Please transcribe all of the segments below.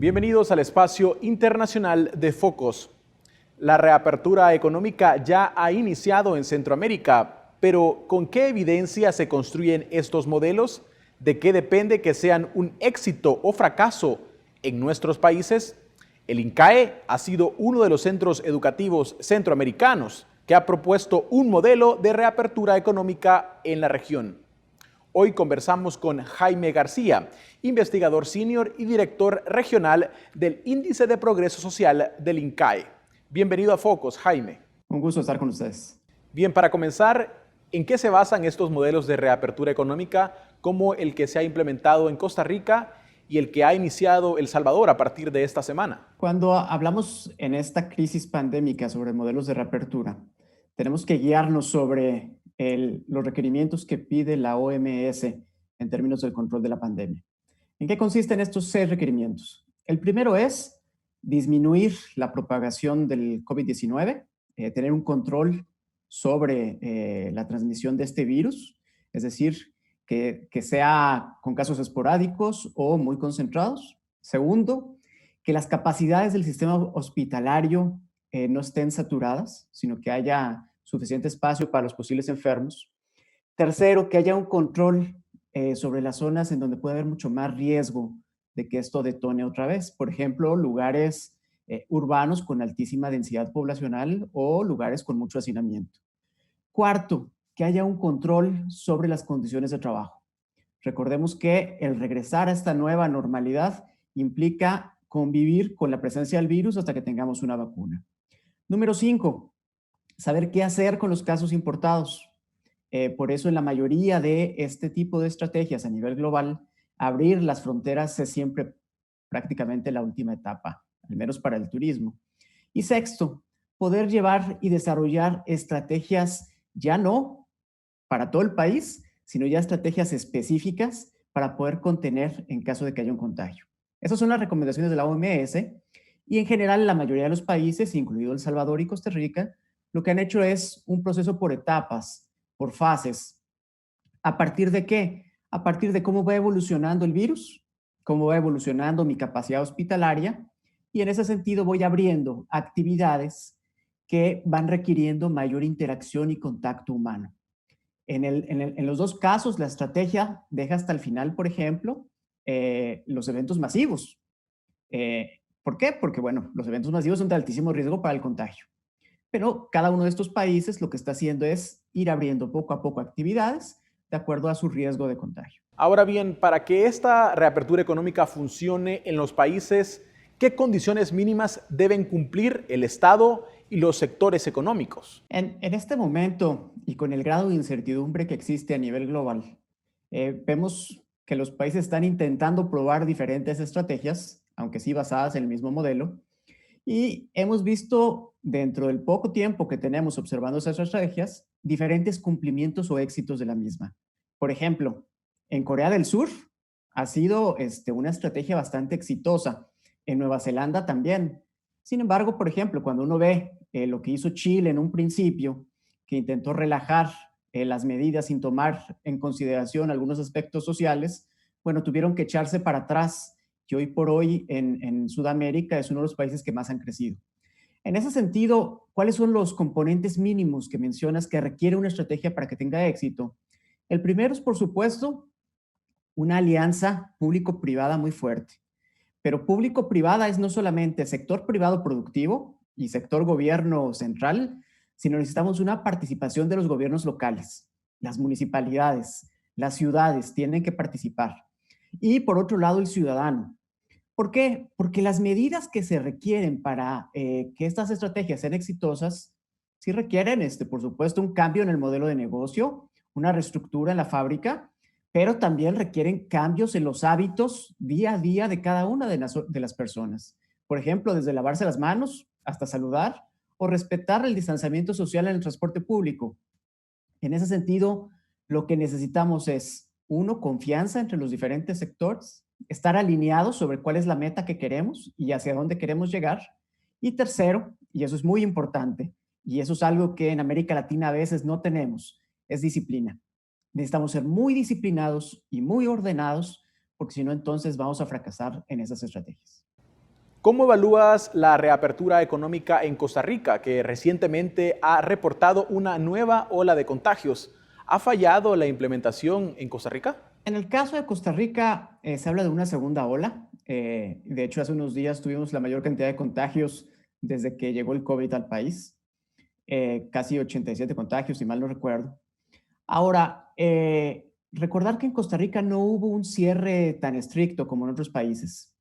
Bienvenidos al espacio internacional de Focos. La reapertura económica ya ha iniciado en Centroamérica, pero ¿con qué evidencia se construyen estos modelos? ¿De qué depende que sean un éxito o fracaso en nuestros países? El INCAE ha sido uno de los centros educativos centroamericanos que ha propuesto un modelo de reapertura económica en la región. Hoy conversamos con Jaime García, investigador senior y director regional del Índice de Progreso Social del INCAE. Bienvenido a Focos, Jaime. Un gusto estar con ustedes. Bien, para comenzar, ¿en qué se basan estos modelos de reapertura económica como el que se ha implementado en Costa Rica y el que ha iniciado El Salvador a partir de esta semana? Cuando hablamos en esta crisis pandémica sobre modelos de reapertura, tenemos que guiarnos sobre los requerimientos que pide la OMS en términos del control de la pandemia. ¿En qué consisten estos 6 requerimientos? El primero es disminuir la propagación del COVID-19, tener un control sobre la transmisión de este virus, es decir, que sea con casos esporádicos o muy concentrados. Segundo, que las capacidades del sistema hospitalario no estén saturadas, sino que haya suficiente espacio para los posibles enfermos. Tercero, que haya un control sobre las zonas en donde puede haber mucho más riesgo de que esto detone otra vez. Por ejemplo, lugares urbanos con altísima densidad poblacional o lugares con mucho hacinamiento. Cuarto, que haya un control sobre las condiciones de trabajo. Recordemos que el regresar a esta nueva normalidad implica convivir con la presencia del virus hasta que tengamos una vacuna. Número 5, saber qué hacer con los casos importados. Por eso en la mayoría de este tipo de estrategias a nivel global, abrir las fronteras es siempre prácticamente la última etapa, al menos para el turismo. Y sexto, poder llevar y desarrollar estrategias ya no para todo el país, sino ya estrategias específicas para poder contener en caso de que haya un contagio. Esas son las recomendaciones de la OMS y en general la mayoría de los países, incluido El Salvador y Costa Rica, lo que han hecho es un proceso por etapas, por fases. ¿A partir de qué? A partir de cómo va evolucionando el virus, cómo va evolucionando mi capacidad hospitalaria y en ese sentido voy abriendo actividades que van requiriendo mayor interacción y contacto humano. En los dos casos, la estrategia deja hasta el final, por ejemplo, los eventos masivos. ¿Por qué? Porque, bueno, los eventos masivos son de altísimo riesgo para el contagio. Pero cada uno de estos países lo que está haciendo es ir abriendo poco a poco actividades de acuerdo a su riesgo de contagio. Ahora bien, para que esta reapertura económica funcione en los países, ¿qué condiciones mínimas deben cumplir el Estado y los sectores económicos? En este momento y con el grado de incertidumbre que existe a nivel global, vemos que los países están intentando probar diferentes estrategias, aunque sí basadas en el mismo modelo, y hemos visto dentro del poco tiempo que tenemos observando esas estrategias, diferentes cumplimientos o éxitos de la misma. Por ejemplo, en Corea del Sur ha sido una estrategia bastante exitosa. En Nueva Zelanda también. Sin embargo, por ejemplo, cuando uno ve lo que hizo Chile en un principio, que intentó relajar las medidas sin tomar en consideración algunos aspectos sociales, bueno, tuvieron que echarse para atrás y hoy por hoy en Sudamérica es uno de los países que más han crecido. En ese sentido, ¿cuáles son los componentes mínimos que mencionas que requiere una estrategia para que tenga éxito? El primero es, por supuesto, una alianza público-privada muy fuerte. Pero público-privada es no solamente sector privado productivo y sector gobierno central, sino necesitamos una participación de los gobiernos locales, las municipalidades, las ciudades tienen que participar. Y por otro lado, el ciudadano. ¿Por qué? Porque las medidas que se requieren para que estas estrategias sean exitosas, sí requieren, por supuesto, un cambio en el modelo de negocio, una reestructura en la fábrica, pero también requieren cambios en los hábitos día a día de cada una de las personas. Por ejemplo, desde lavarse las manos hasta saludar o respetar el distanciamiento social en el transporte público. En ese sentido, lo que necesitamos es, uno, confianza entre los diferentes sectores, estar alineados sobre cuál es la meta que queremos y hacia dónde queremos llegar. Y tercero, y eso es muy importante, y eso es algo que en América Latina a veces no tenemos, es disciplina. Necesitamos ser muy disciplinados y muy ordenados, porque si no, entonces vamos a fracasar en esas estrategias. ¿Cómo evalúas la reapertura económica en Costa Rica, que recientemente ha reportado una nueva ola de contagios? ¿Ha fallado la implementación en Costa Rica? En el caso de Costa Rica, se habla de una segunda ola. De hecho, hace unos días tuvimos la mayor cantidad de contagios desde que llegó el COVID al país. Casi 87 contagios, si mal no recuerdo. Ahora, recordar que en Costa Rica no hubo un cierre tan estricto como en otros países.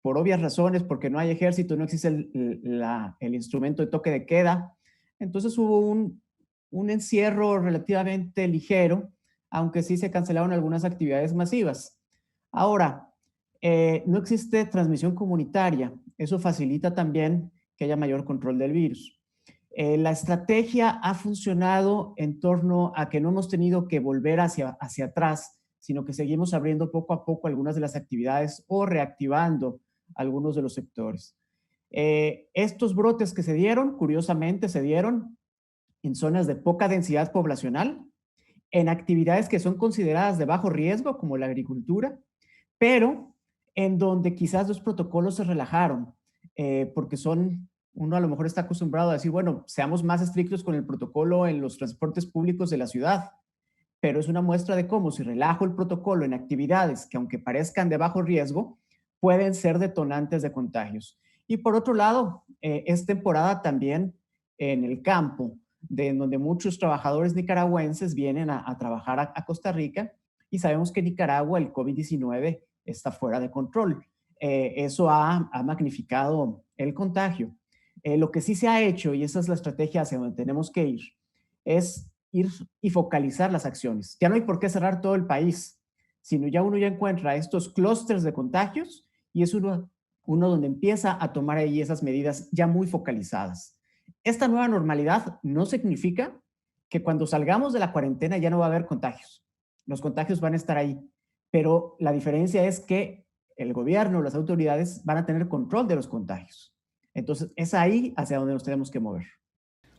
Por obvias razones, porque no hay ejército, no existe el instrumento de toque de queda. Entonces hubo un encierro relativamente ligero, aunque sí se cancelaron algunas actividades masivas. Ahora, no existe transmisión comunitaria. Eso facilita también que haya mayor control del virus. La estrategia ha funcionado en torno a que no hemos tenido que volver hacia atrás, sino que seguimos abriendo poco a poco algunas de las actividades o reactivando algunos de los sectores. Estos brotes que se dieron, curiosamente, se dieron en zonas de poca densidad poblacional, en actividades que son consideradas de bajo riesgo, como la agricultura, pero en donde quizás los protocolos se relajaron, porque uno a lo mejor está acostumbrado a decir, bueno, seamos más estrictos con el protocolo en los transportes públicos de la ciudad, pero es una muestra de cómo si relajo el protocolo en actividades que aunque parezcan de bajo riesgo, pueden ser detonantes de contagios. Y por otro lado, es temporada también en el campo, donde muchos trabajadores nicaragüenses vienen a trabajar a Costa Rica y sabemos que en Nicaragua el COVID-19 está fuera de control. Eso ha magnificado el contagio. Lo que sí se ha hecho, y esa es la estrategia hacia donde tenemos que ir, es ir y focalizar las acciones. Ya no hay por qué cerrar todo el país, sino uno ya encuentra estos clústeres de contagios y es uno donde empieza a tomar ahí esas medidas ya muy focalizadas. Esta nueva normalidad no significa que cuando salgamos de la cuarentena ya no va a haber contagios. Los contagios van a estar ahí, pero la diferencia es que el gobierno, las autoridades van a tener control de los contagios. Entonces, es ahí hacia donde nos tenemos que mover.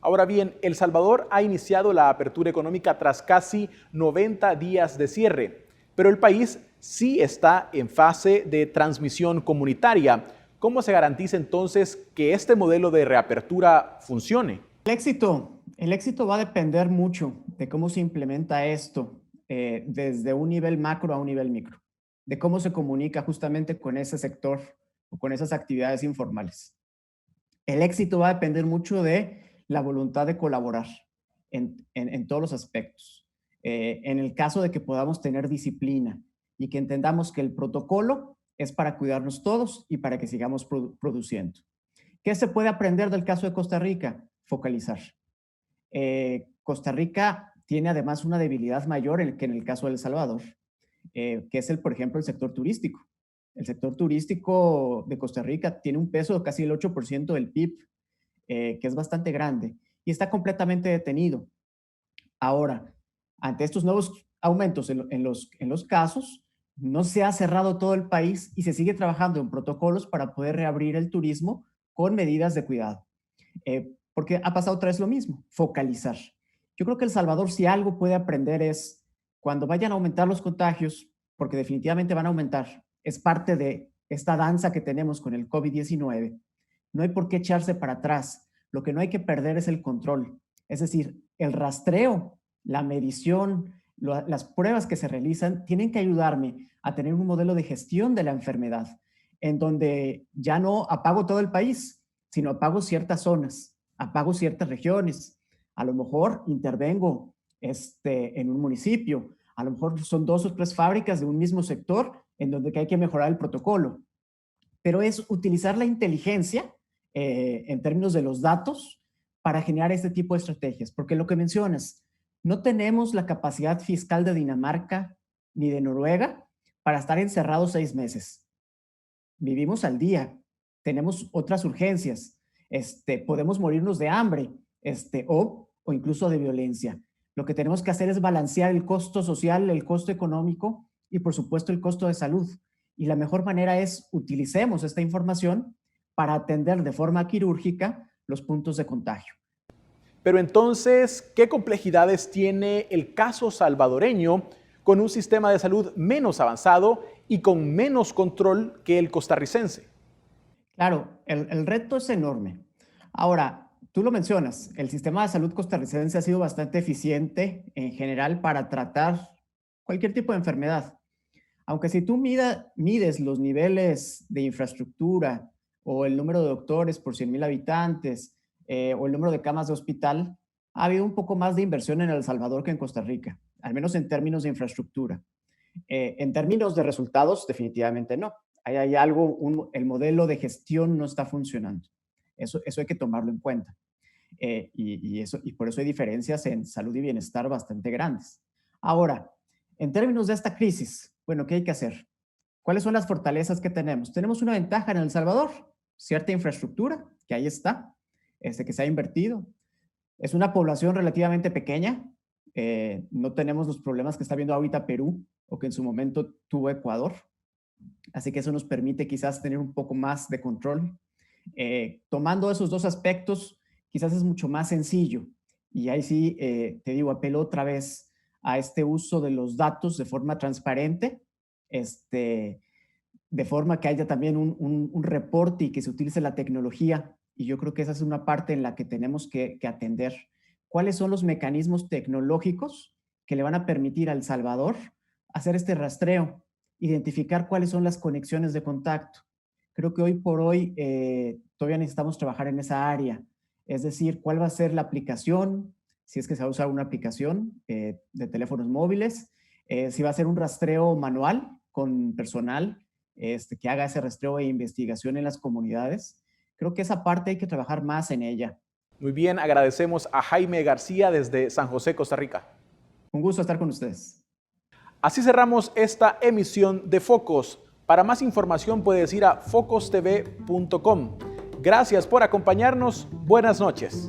Ahora bien, El Salvador ha iniciado la apertura económica tras casi 90 días de cierre, pero el país sí está en fase de transmisión comunitaria. ¿Cómo se garantiza entonces que este modelo de reapertura funcione? El éxito va a depender mucho de cómo se implementa esto desde un nivel macro a un nivel micro, de cómo se comunica justamente con ese sector o con esas actividades informales. El éxito va a depender mucho de la voluntad de colaborar en todos los aspectos. En el caso de que podamos tener disciplina y que entendamos que el protocolo es para cuidarnos todos y para que sigamos produciendo. ¿Qué se puede aprender del caso de Costa Rica? Focalizar. Costa Rica tiene además una debilidad mayor que en el caso de El Salvador, que es, por ejemplo, el sector turístico. El sector turístico de Costa Rica tiene un peso de casi el 8% del PIB, que es bastante grande, y está completamente detenido. Ahora, ante estos nuevos aumentos en los casos, no se ha cerrado todo el país y se sigue trabajando en protocolos para poder reabrir el turismo con medidas de cuidado. Porque ha pasado otra vez lo mismo, focalizar. Yo creo que El Salvador, si algo puede aprender, es cuando vayan a aumentar los contagios, porque definitivamente van a aumentar, es parte de esta danza que tenemos con el COVID-19. No hay por qué echarse para atrás. Lo que no hay que perder es el control. Es decir, el rastreo, la medición, las pruebas que se realizan tienen que ayudarme a tener un modelo de gestión de la enfermedad, en donde ya no apago todo el país, sino apago ciertas zonas, apago ciertas regiones. A lo mejor intervengo en un municipio, a lo mejor son 2 o 3 fábricas de un mismo sector en donde hay que mejorar el protocolo. Pero es utilizar la inteligencia en términos de los datos para generar este tipo de estrategias. Porque lo que mencionas, no tenemos la capacidad fiscal de Dinamarca ni de Noruega para estar encerrados 6 meses. Vivimos al día, tenemos otras urgencias, podemos morirnos de hambre o incluso de violencia. Lo que tenemos que hacer es balancear el costo social, el costo económico y por supuesto el costo de salud. Y la mejor manera es utilicemos esta información para atender de forma quirúrgica los puntos de contagio. Pero entonces, ¿qué complejidades tiene el caso salvadoreño con un sistema de salud menos avanzado y con menos control que el costarricense? Claro, el reto es enorme. Ahora, tú lo mencionas, el sistema de salud costarricense ha sido bastante eficiente en general para tratar cualquier tipo de enfermedad. Aunque si tú mides los niveles de infraestructura o el número de doctores por 100,000 habitantes o el número de camas de hospital, ha habido un poco más de inversión en El Salvador que en Costa Rica, al menos en términos de infraestructura. En términos de resultados, definitivamente no. Ahí hay algo, el modelo de gestión no está funcionando. Eso hay que tomarlo en cuenta. Y por eso hay diferencias en salud y bienestar bastante grandes. Ahora, en términos de esta crisis, bueno, ¿qué hay que hacer? ¿Cuáles son las fortalezas que tenemos? Tenemos una ventaja en El Salvador, cierta infraestructura, que ahí está, que se ha invertido. Es una población relativamente pequeña, no tenemos los problemas que está viendo ahorita Perú o que en su momento tuvo Ecuador, así que eso nos permite quizás tener un poco más de control. Tomando esos dos aspectos, quizás es mucho más sencillo. Y ahí sí, te digo, apelo otra vez a este uso de los datos de forma transparente, de forma que haya también un reporte y que se utilice la tecnología. Y yo creo que esa es una parte en la que tenemos que atender. ¿Cuáles son los mecanismos tecnológicos que le van a permitir a El Salvador hacer este rastreo, identificar cuáles son las conexiones de contacto? Creo que hoy por hoy todavía necesitamos trabajar en esa área. Es decir, cuál va a ser la aplicación, si es que se va a usar una aplicación de teléfonos móviles, si va a ser un rastreo manual con personal que haga ese rastreo e investigación en las comunidades. Creo que esa parte hay que trabajar más en ella. Muy bien, agradecemos a Jaime García desde San José, Costa Rica. Un gusto estar con ustedes. Así cerramos esta emisión de Focos. Para más información puedes ir a focostv.com. Gracias por acompañarnos. Buenas noches.